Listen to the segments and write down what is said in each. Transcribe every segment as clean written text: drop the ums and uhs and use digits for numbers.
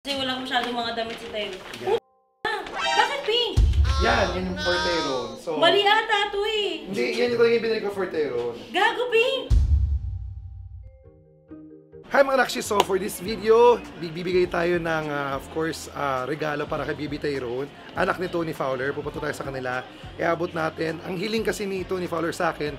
Kasi wala masyadong mga damit si Tayo. Bakit pink? Yan yung Forteron. So, Mali ata ito eh. hindi, yan yung talaga yung binili ko Forteron. Gago pink! Hi mga Nakshi! So for this video, bibigay tayo ng, of course, regalo para kay Baby Tyrone. Anak ni Tony Fowler. Pupunta tayo sa kanila. Iabot natin. Ang hiling kasi ni Tony Fowler sa akin,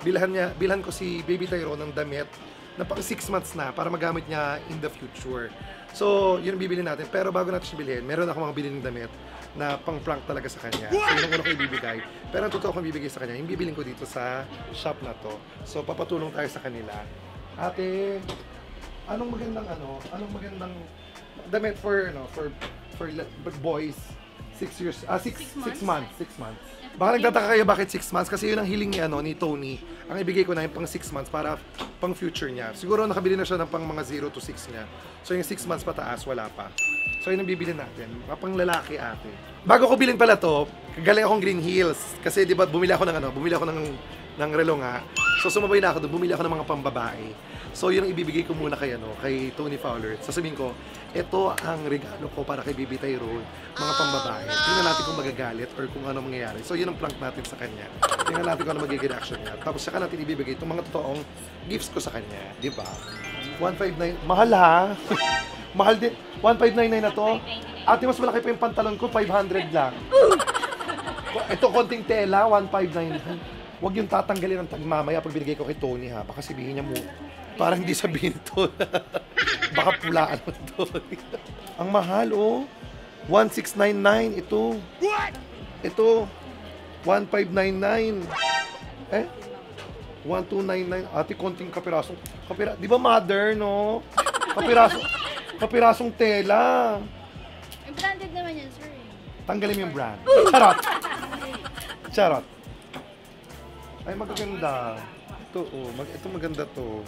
bilhan ko si Baby Tyrone ng damit na pang 6 months na para magamit niya in the future. So, yun ang bibili natin. Pero bago natin siya bilhin, meron ako mga bilhin ng damit na pang-prank talaga sa kanya. So, yun ang una ko ibibigay. Pero ang totoo kong bibigay sa kanya, yung bibilin ko dito sa shop na to. So, papatulong tayo sa kanila. Ate, anong magandang damit for boys? 6 months. Baka nagtataka kayo bakit 6 months kasi yun ang hiling ni Tony. Ang ibigay ko na yung pang 6 months para pang future niya. Siguro nakabili na siya ng pang mga 0 to 6 niya. So yung 6 months pataas wala pa. So yun ang bibili natin. Pang lalaki ate. Bago ko bilhin pala to, galing akong Green Hills kasi 'di ba bumili ako ng relo nga. So sumabay na ako doon, bumili ako ng mga pambabae. So yun ang ibibigay ko muna kay Tony Fowler. Sasabihin ko, ito ang regalo ko para kay Baby Tyrone, mga pambabae. Tingnan natin kung magagalit or kung ano mangyayari. So yun ang prank natin sa kanya. Tingnan natin kung ano magiging reaction niya. Tapos saka natin ibibigay itong mga totoong gifts ko sa kanya. Di ba? 159. Mahal ha? Mahal din. 1599 na to. Ate, mas malaki pa yung pantalon ko. 500 lang. Ito konting tela. 1599. Huwag yung tatanggalin ng mamaya pag binigay ko kay Tony ha. Baka sabihin niya mo. Parang hindi sabihin ito. Baka pulaan mo ito. Ang mahal oh. 1699 ito. Ito 1599. 1299. Ate, konting kapirasong. Di ba mother no? Kapirasong tela. Branded naman yan, sir. Tanggalin mo yung brand. Charot. Charot. Ay, magaganda. Ito, oh. Ito maganda to.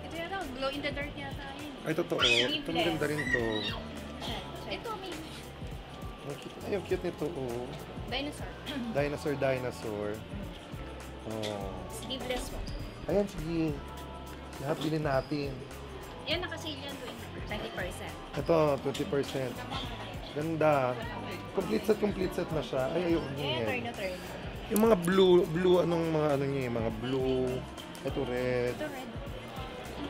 Ito yata, glow in the dark yata yun. Ay, totoo. Ito maganda rin to. Ito, may Ay, ang cute nito, oh. dinosaur. Dinosaur. Oh. Sleeveless mo. Ayan, sige. Lahat bilhin natin. Yan, nakasale yan, 20%. Ito, 20%. Ganda. Complete set na siya. Ay, ayoko niya yan. Turn. Yung mga blue, anong mga ano niya, mga blue. Ito, red. Ito, red.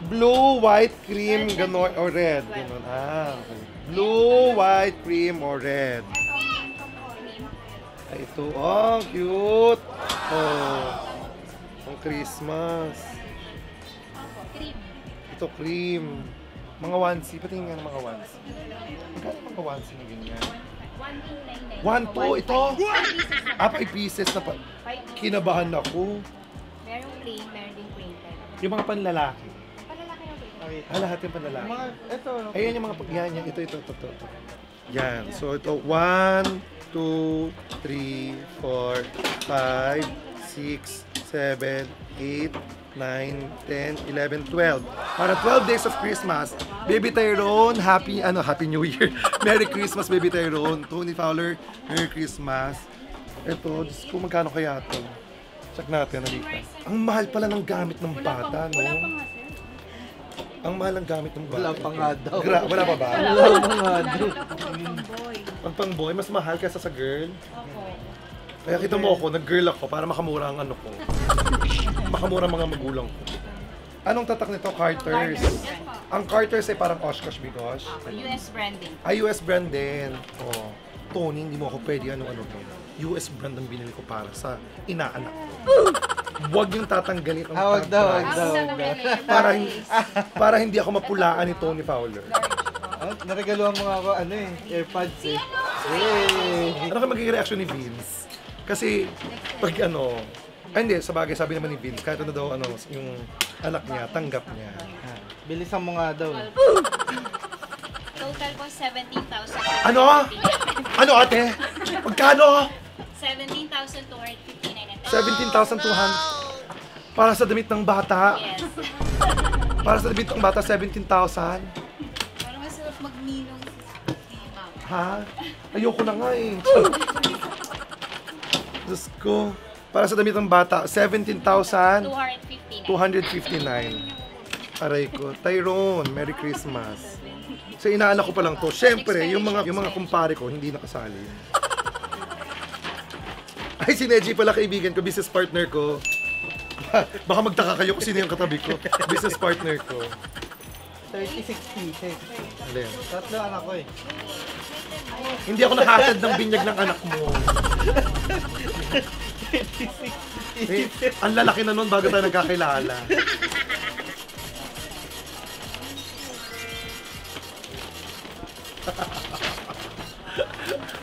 Blue, white, cream, gano'n, or red. Gano'n. Okay. Blue, white, cream, or red. Ay, ito. Oh, cute. Oh. Ang Christmas. Cream. Ito, cream. Mga onesie. Patingin nga ng mga onesie. Magkano mga onesie na ganyan? 1299. 1, 2, ito? 5 pieces na pa. Kinabahan ako. Merong plain, meron din printed. Yung mga panlalaki. Palalaki yung printed. Lahat yung panlalaki. Ito. Ayan yung mga yan. Ito. Yan. So ito, 1, 2, 3, 4, 5, 6, 7, 8, 9, 10, 11, 12. Para 12 days of Christmas. Baby Tyrone, Happy New Year. Merry Christmas, Baby Tyrone. Tony Fowler, Merry Christmas. Ito, Diyos ko, magkano kaya ito? Check natin, nalita. Ang mahal pala ng gamit ng bata, no? Wala pa nga, sir. Ang mahal ng gamit ng bata. Wala pa nga daw. Wala pa ba? Wala pa nga daw. Pang pang-boy, mas mahal kaysa sa girl. Opo. Kaya kita mo ako, nag-girl ako para makamura ang ano ko. Makamura mga magulang ko. Anong tatak nito? Carters. Ang Carters ay parang Oshkosh Bigosh. US branding. Ay, US brand din. Oh. Tony, hindi mo ako pwede ano to. US brand ang binili ko para sa inaanak ko. Huwag yung tatanggalin ang Wag daw. para hindi ako mapulaan ni Tony Fowler. Naregaluhan mo nga ako, AirPods eh. Ano ka magiging reaction ni Vince? Kasi, pag hindi, sa bagay sabi naman ni Vince, kahit ano daw, yung anak niya, tanggap niya. Bilisan mo nga daw. Total po 17,000. Ano? Ano ate? Magkano? 17,259. 17,200. Para sa damit ng bata. Yes. Para sa damit ng bata, 17,000. Parang masarap magninong sa Ha? Ayoko na nga eh. Diyos ko. Para sa damit ng bata, 17,259. 259. Aray ko. Tyrone, Merry Christmas. So inaanak ko pa lang to. Siyempre, yung mga kumpare ko hindi nakasali. Ay, si Neji pala kaibigan ko, business partner ko. Baka magtaka kayo kung sino yung katabi ko. Business partner ko. 30-60. Alin? Tatlo anak ko eh. Hindi ako nakahatid ng binyag ng anak mo. Eh, ang lalaki na nun bago tayo nagkakilala.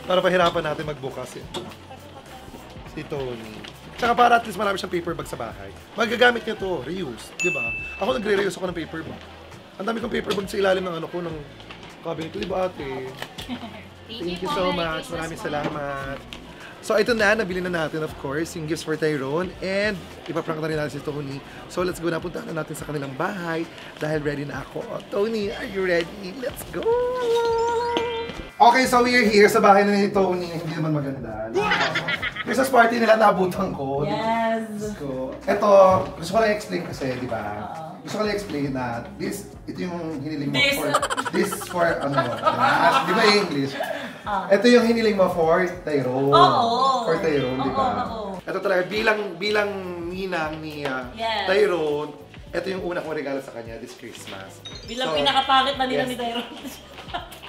Para pahirapan natin magbukas eh. Si Tony. Tsaka para at least marami siyang paper bag sa bahay. Magagamit niya to, reuse, di ba? Ako nagre-reuse ako ng paper bag. Ang dami kong paper bag sa ilalim ng ano ko, ng cabinet ko, di ba ate? Thank you so much. Maraming salamat. So ito na, nabili na natin of course, yung gifts for Tyrone and ipaprank na rin natin si Tony. So let's go na, puntahan na natin sa kanilang bahay dahil ready na ako. Oh, Tony, are you ready? Let's go! Okay, so we're here sa bahay na ni Tony. Hindi naman maganda. Christmas party nila naabutan ko. Yes! So, ito, gusto ko lang explain kasi, di ba? Gusto ko lang explain na ito yung hiniling mo for, di ba yung English? Ito yung hiniling mo for Tyrone. Oo. For Tyrone, di ba? Oo. Ito talaga, bilang ninang ni Yes. Tyrone, ito yung una kong regalo sa kanya this Christmas. Bilang So, pinakapangit na nila yes. ni Tyrone.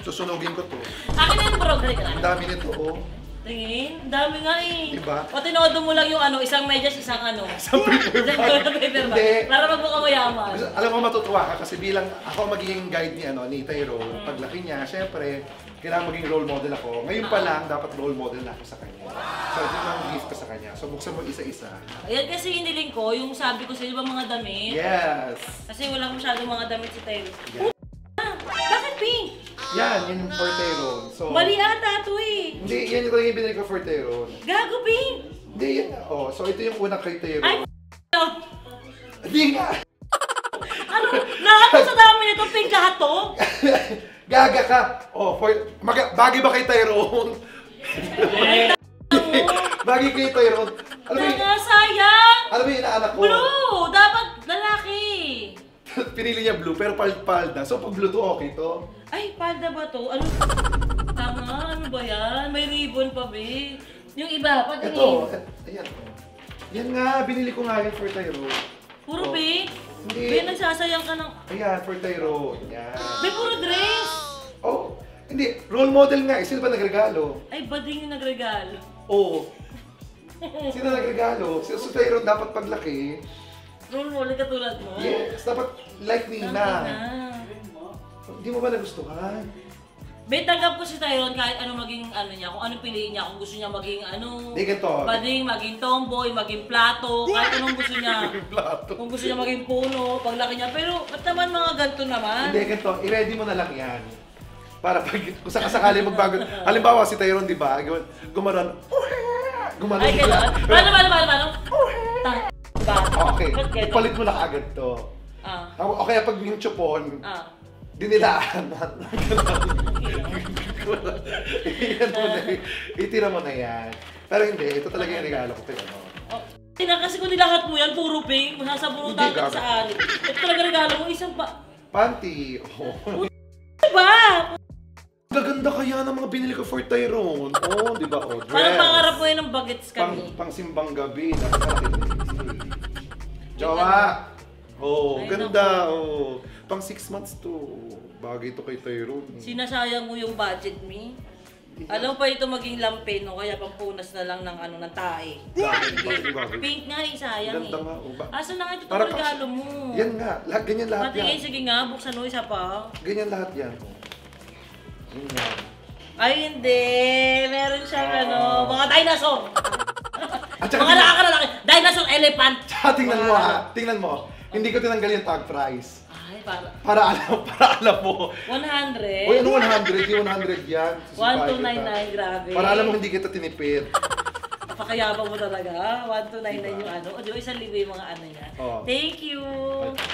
Susunugin ko to. Akin na yung progress ka Ang dami nito, oh. Tingin, ang dami nga eh. Diba? O tinodo mo lang yung isang medyas, isang Isang paper bag. Isang paper bag. Hindi. Para magmukha mo yaman. Alam mo, matutuwa ka kasi bilang ako magiging guide ni Tyrone, paglaki niya, syempre, kailangan maging role model ako. Ngayon pa lang, dapat role model na ako sa kanya. So, ito yung gift ko sa kanya. So, buksan mo isa-isa. Ayan kasi hiniling ko, yung sabi ko sa iba mga damit. Yes! Kasi wala masyadong mga damit si Tyrone. Yeah. Bakit pink? Yan yung for Tyrone. So, Mali ata ito eh. hindi, yan yung talagang binili ko for Tyrone. Gago pink! Hindi, yan. Oh, so ito yung unang kay Tyrone. Ay, Hindi nga! ano? Lahat mo sa dami nito, pink lahat to? Gaga ka! Oh, bagay ba kay Tyrone? Bagay kay Tyrone. Alam mo yung, sayang! alam mo yung inaanak ko? Blue! Dapat lalaki! Pinili niya blue, pero palda. So pag blue to, okay to. Ay, palda ba to? Ano? Tama, ano ba yan? May ribbon pa, be. Yung iba, pag Ito, ayan. Yan nga, binili ko nga yun for Tyrone. Puro Oh. pink? Hindi. Be, nagsasayang ka ng... Ayan, for Tyrone. Yan. Be, puro dress! Oh, hindi. Role model nga. Sino ba nagregalo? Ay, bading yung nagregalo. Oo. Sino nagregalo? Si Tyrone dapat paglaki. Role model katulad mo? Yes, dapat like Nina. Hindi mo ba nagustuhan? Be, tanggap ko si Tyrone kahit ano maging niya, kung anong piliin niya, kung gusto niya maging Hindi ganito. bading, maging tomboy, maging plato, kahit anong gusto niya. Plato. Kung gusto niya maging puno, paglaki niya. Pero, ba't naman mga ganito naman? Hindi ganito. I-ready mo na lang yan. Para pag kung sakasakali magbago. Halimbawa si Tyrone, di ba? Gumaran. Gumaran. Ay, gano'n? Paano? Ba? Okay. Ba't gano'n? Ipalit mo na agad to. Ah. O kaya pag yung chupon, Ah. dinilaan. Yan mo na, itira mo na yan. Pero hindi, ito talaga yung regalo ko kay ano. Oh. Tina, kasi kung nilahat mo yan, puro pink, masasabunutan Hindi, ka sa alit. Ito talaga regalo mo, isang pa... Panty. Oh. Diba? Gaganda kaya ng mga binili ko for Tyrone. Oh, di ba? Oh, dress. Parang pangarap mo yun ng bagets kami. Pang simbang gabi. Jowa! Oh, Ay, ganda. Oh. Pang 6 months to. Bagay to kay Tyrone. Sinasayang mo yung budget, me. Alam mo pa ito maging lampin, no? Kaya pampunas na lang ng ng tae. Bagay. Pink nga eh, sayang Ganda eh. nga. Oh. Asan na nga ito Para itong regalo mo? Yan nga. Ganyan lahat Patingin, yan. sige nga, buksan mo isa pa. Ganyan lahat yan. Yan yan. Ay, hindi. Meron siyang mga dinosaur. At saka Mga nakakaralaki. Dinosaur, elephant. Tsaka tingnan mo ha. Tingnan mo. Hindi ko tinanggal yung tag price. Ay, para. Para alam mo. 100. Uy, ano 100? Yung 100 yan. 1299, grabe. Para alam mo hindi kita tinipid. Napakayabang mo talaga. 1299 yung O, di ba, 1,000 yung mga niya. Oo. Thank you.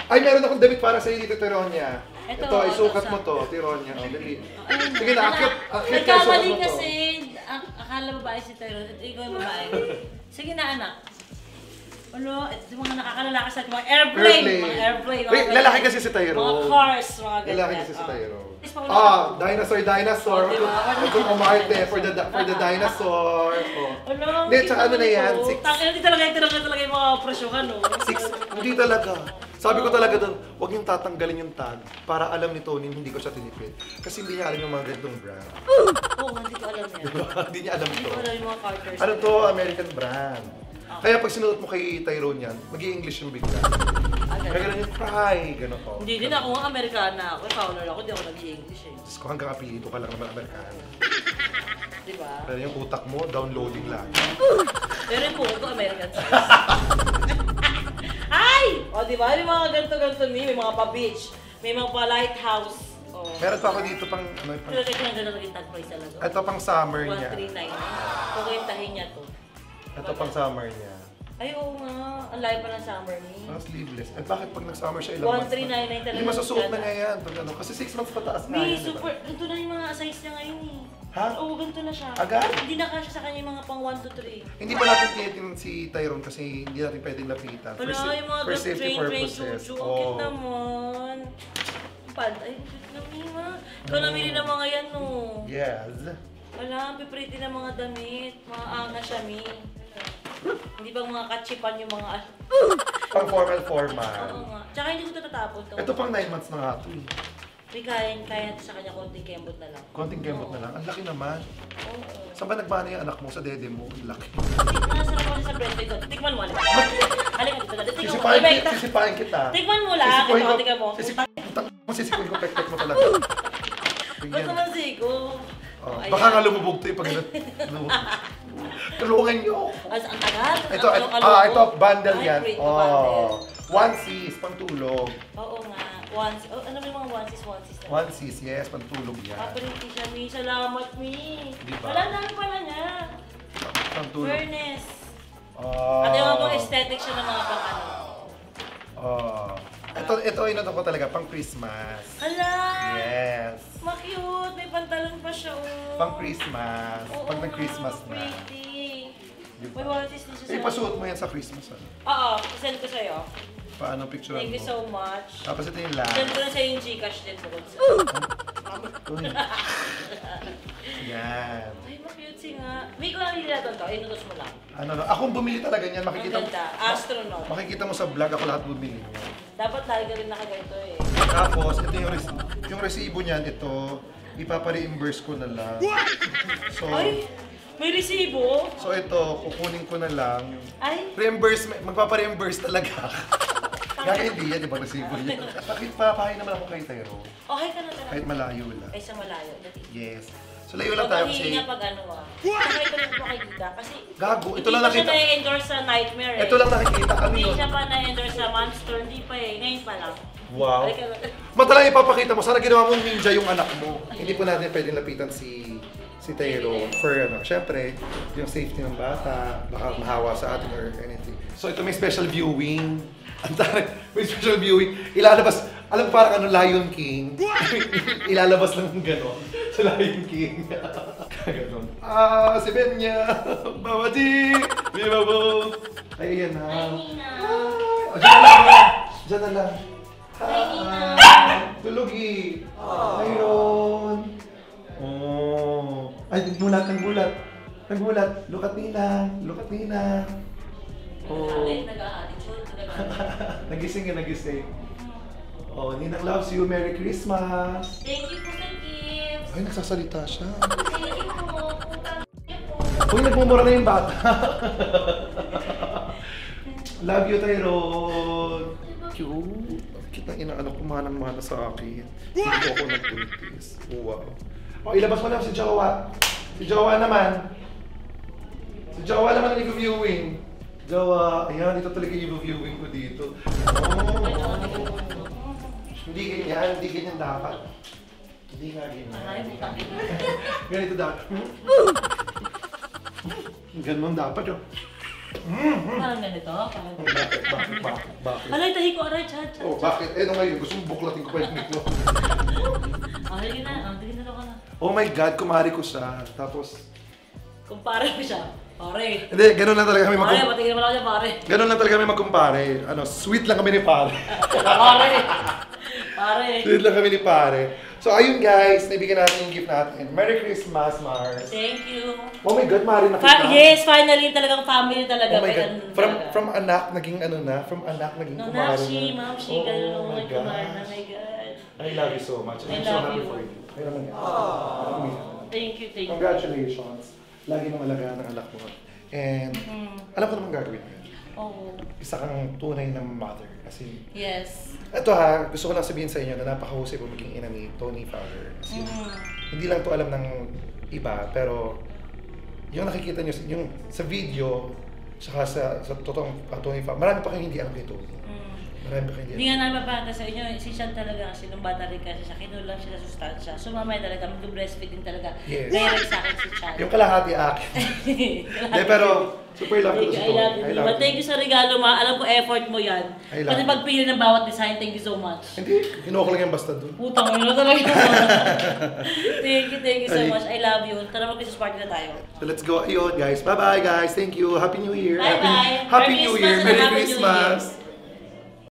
Ay, meron akong damit para sa'yo dito, Tironya. Ito, Ito, isukat ito, mo to, Tironya. Oh, dali. Ayun, Sige na, akit kayo, nagkamali sukat mo to. kasi, akala babae si Tyrone, at ikaw yung babae. Sige na, anak. Ano, ito yung mga nakakalala sa mga airplane. Mga airplane. Wait, lalaki kasi si Tyrone. Mga cars, mga ganyan. Lalaki kasi si Tyrone. Is pa wala- Dinosaur. Oh, diba? Kung umarte for the dinosaur. Oh. Ano, Hindi, tsaka ano na yan, ito. 6. Tangina, hindi talaga yung mga presyohan, no? 6. Hindi talaga. Sabi ko talaga doon, huwag niyong tatanggalin yung tag para alam ni Tony hindi ko siya tinipid. Kasi hindi niya alam yung mga ganitong brand. Oo, hindi ko alam yan. Hindi niya alam Hindi ito. ko alam yung mga Carters. Ano to? American brand. Kaya pag sinuot mo kay Tyrone yan, mag-i-English yung bigla. Kaya ganun yung fry, gano'n ko. Hindi din ako nga Amerikana ako. Fowler ako, hindi ako nag-i-English eh. Diyos ko, hanggang apelyido ka lang naman Amerikano. Di ba? Pero yung utak mo, downloading lang. Pero yung puko ko, American size. Ay! O, di ba? May mga ganito-ganito may mga pa-beach, may mga pa-lighthouse. O. Meron pa ako dito pang, ano, pang Pero kaya ganda naging tag price talaga. ito pang summer niya. 139. Kukwentahin niya to. Ito pang summer niya. Ay, oo nga. Ang layo pa ng summer ni. Sleeveless. At bakit pag nag-summer siya ilang months 1399 talaga. Hindi masusuot na niya yan. Pag ano, kasi 6 months pataas nga May yan. Diba? super, ganito na yung mga size niya ngayon eh. Ha? Oo, ganito na siya. Agad? Hindi na kasya sa kanya yung mga pang 1 to 3. Hindi pa natin tinitin si Tyrone kasi hindi natin pwedeng lapitan. Wala, yung mga for safety train, purposes. chuchu. Ang cute naman. Pad, ay, ang cute na Mima. Ikaw namili ng mga yan, no. Yes. Wala, ang pipriti ng mga damit. Mga anga siya, Mi. Hindi bang mga kachipan yung mga ano? Pang formal. Oo nga. Tsaka hindi ko ito tatapon to. Ito pang 9 months na nga ito eh. May kaya natin sa kanya konting kembot na lang. Konting kemot na lang. Ang laki naman. Oo. Saan ba nagmana yung anak mo? Sa dede mo? Ang laki. Nasarap ako sa bread ko. Tikman mo. Halika dito. Tikman mo. Sisipain kita. Tikman mo lang. Sisikuin ko. Ito, tikman mo. Sisikuin ko. Pek-pek mo talaga. Ba't naman sigo? Oh, Ayan. baka nga lumubog to yung pag tulungan niyo. Ang tagal. Ito, bundle Ay, yan. prito Oh, bundle. onesies, pantulog. Oo nga. Ano ba yung mga onesies na? Onesies, yes, pantulog yan. Paparinti siya, Mi. Salamat, Mi. Di ba? Wala na pala niya. Pantulog. Fairness. Oh. At yung mga aesthetic siya ng mga pang ano. Oh. Ito inato ko talaga, pang Christmas. Hala! Yes. Ma-cute. May pantalon pa siya, oh. Pang Christmas. Oo Pag nga, nag-Christmas na. pretty. Diba? May onesies din siya sa... Ipasuot mo yan sa Christmas. Ano? Oo, send ko sa'yo. Paano picture Thank you mo? so much. Tapos ito yung Send last. ko na sa'yo yung Gcash din bukod sa... Uy. Yan. Ay, ma-cute nga. May ko lang nilatan to. Inutos mo lang. Ano, akong bumili talaga niyan. Ang Makikita mo. ganda. Astronaut. Makikita mo sa vlog ako lahat bumili niya. Dapat lagi ka rin nakaganito eh. Tapos, ito yung resibo niyan, ito, ipapa-reimburse ko na lang. So, Ay! May resibo? so ito, kukunin ko na lang. Ay! Reimbursement, magpapa-reimburse talaga. Gaya hindi yan, ibang resibo niya. Bakit papahay naman ako kay Tyrone? Okay ka na talaga. Kahit malayo lang. Ay, sa malayo. Dati. Yes. So, layo lang tayo kasi... Pag pag ano ah. Saka ito lang po makikita. Kasi Gago, ito hindi lang pa siya nakita. na-endorse sa Nightmare eh. Ito lang nakikita. Ano Hindi yun? siya pa na-endorse sa Monster. Hindi pa eh. Ngayon pa lang. Wow. Ay, ka- Madalang ipapakita mo, sana ginawa mong ninja yung anak mo. Hindi po natin pwedeng lapitan si Tyrone for ano, syempre, yung safety ng bata, baka mahawa sa atin or anything. So ito may special viewing. Ang taray, may special viewing. Ilalabas, alam mo parang ano, Lion King. Ilalabas lang ng gano'n sa Lion King. Gano'n. Si Benya, Babaji, Bibabo. Ay, ayan na. Ay, Nina. Ay, dyan na lang. Dyan na lang. Ay, Nina. Tulugi. Mayroon. Oh. Ay, nagmulat, nagmulat. Nagmulat. Look at Nina. Look at Nina. Oh. Nag-a-attitude. Nagising yan, nagising. Oh, Ninang loves you. Merry Christmas. Thank you po sa gifts. Ay, nagsasalita siya. Thank you po. Putang niyo po. Uy, nagmumura na yung bata. Love you, Tyrone. Cute. Cute na inaano, kumanang-mana sa akin. Hindi po ako nagpuntis. Wow. O, ilabas mo na si Jowa. Si Jowa naman. Si Jowa naman ang i-viewing. Jowa, ayan, ito talaga yung viewing ko dito. Oh. Hindi ganyan dapat. Hindi nga Ay, ganyan. putang ina. Ganito dapat. Ganun dapat yun. Parang ganito. Parang Bakit? Alay, tahi ko. Aray, chat. Oh, bakit? Eh, ngayon, gusto mo buklatin ko pa yung mikro. Sige na. Sige na ka na. Oh my God, kumari ko siya. Tapos, Kumpara mo siya. Pare. Hindi, ganun lang talaga kami Pare, patingin naman ako dyan, pare. Ganun lang talaga kami magkumpare. Ano, sweet lang kami ni pare. Pare. Pare. Sweet lang kami ni pare. So ayun guys, naibigyan natin yung gift natin. Merry Christmas, Mars. Thank you. Oh my God, Mari nakita. Yes, finally talagang family talaga. Oh my God. Ganun From talaga. from anak naging ano na, from anak naging No, kumare Napsi, na. Mamsi, Oh ganun my ako kay Kumar na, gosh. my God. I love you so much. I I'm so love happy you. for you. Ay naman yan. Thank you, thank you. Congratulations. Lagi mong alagaan ng anak mo. And alam ko naman gagawin mo yun. Oo. Isa kang tunay na mother. Kasi, Yes. ito ha, gusto ko lang sabihin sa inyo na napakahusay po maging ina ni Tony Fowler. Kasi, hindi lang to alam ng iba, pero yung nakikita nyo, yung sa video, saka sa totoong Tony Fowler, marami pa kayong hindi alam kay Tony. Marami pa kayong Hindi nga namin mapaganda sa inyo, si Sean talaga kasi nung bata rin kasi siya, kinulang siya sa sustansya. So mamaya talaga, mag-breastfeed din talaga. Yes. Kaya rin sa akin si Sean. Yung kalahati akin. Hindi, pero super love ko si I Tony. love you. But thank you sa regalo, ma. Alam ko effort mo yan. I love Pati you. pagpili ng bawat design, thank you so much. Hindi, kinuha ko lang yung basta doon. Putang ina talaga. Thank you so much. I love you. Tara mag-Christmas party na tayo. So let's go. Ayun guys. Bye-bye guys. Thank you. Happy New Year. Bye-bye. Happy Merry New Christmas Year. and Merry Happy New Year. Christmas.